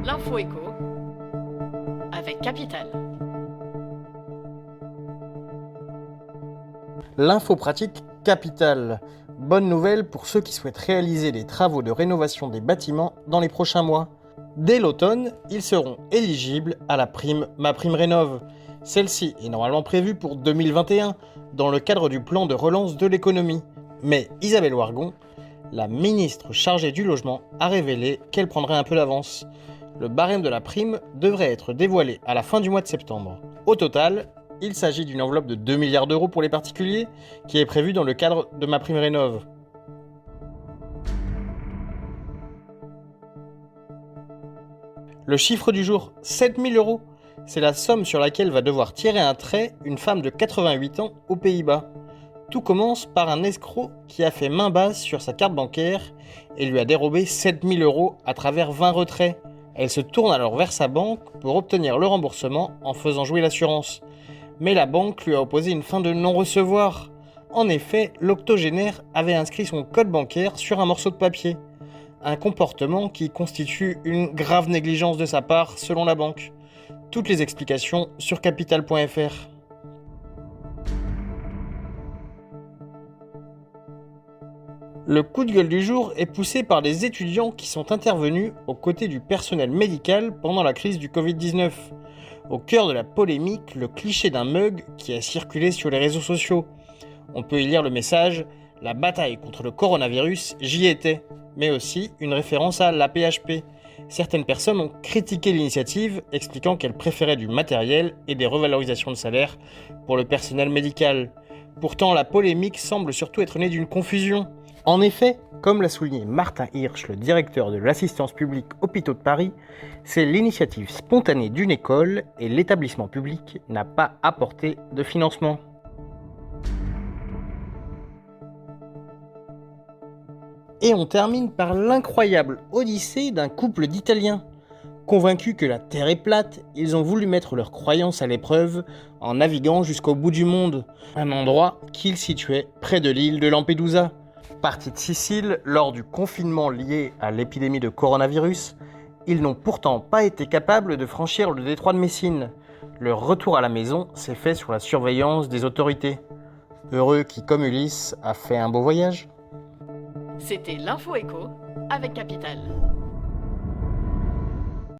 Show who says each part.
Speaker 1: L'info éco avec Capital.
Speaker 2: L'info pratique Capital. Bonne nouvelle pour ceux qui souhaitent réaliser des travaux de rénovation des bâtiments dans les prochains mois. Dès l'automne, ils seront éligibles à la prime MaPrimeRénov'. Celle-ci est normalement prévue pour 2021 dans le cadre du plan de relance de l'économie. Mais Isabelle Wargon, la ministre chargée du logement, a révélé qu'elle prendrait un peu d'avance. Le barème de la prime devrait être dévoilé à la fin du mois de septembre. Au total, il s'agit d'une enveloppe de 2 milliards d'euros pour les particuliers qui est prévue dans le cadre de MaPrimeRénov'. Le chiffre du jour, 7 000 euros. C'est la somme sur laquelle va devoir tirer un trait une femme de 88 ans aux Pays-Bas. Tout commence par un escroc qui a fait main basse sur sa carte bancaire et lui a dérobé 7 000 euros à travers 20 retraits. Elle se tourne alors vers sa banque pour obtenir le remboursement en faisant jouer l'assurance. Mais la banque lui a opposé une fin de non-recevoir. En effet, l'octogénaire avait inscrit son code bancaire sur un morceau de papier. Un comportement qui constitue une grave négligence de sa part selon la banque. Toutes les explications sur capital.fr. Le coup de gueule du jour est poussé par des étudiants qui sont intervenus aux côtés du personnel médical pendant la crise du Covid-19. Au cœur de la polémique, le cliché d'un mug qui a circulé sur les réseaux sociaux. On peut y lire le message « La bataille contre le coronavirus, j'y étais », mais aussi une référence à l'AP-HP. Certaines personnes ont critiqué l'initiative, expliquant qu'elles préféraient du matériel et des revalorisations de salaire pour le personnel médical. Pourtant, la polémique semble surtout être née d'une confusion. En effet, comme l'a souligné Martin Hirsch, le directeur de l'assistance publique Hôpitaux de Paris, c'est l'initiative spontanée d'une école et l'établissement public n'a pas apporté de financement. Et on termine par l'incroyable odyssée d'un couple d'Italiens. Convaincus que la Terre est plate, ils ont voulu mettre leurs croyances à l'épreuve en naviguant jusqu'au bout du monde, un endroit qu'ils situaient près de l'île de Lampedusa. Partis de Sicile lors du confinement lié à l'épidémie de coronavirus, ils n'ont pourtant pas été capables de franchir le détroit de Messine. Leur retour à la maison s'est fait sous la surveillance des autorités. Heureux qui, comme Ulysse, a fait un beau voyage.
Speaker 1: C'était l'info éco avec Capital.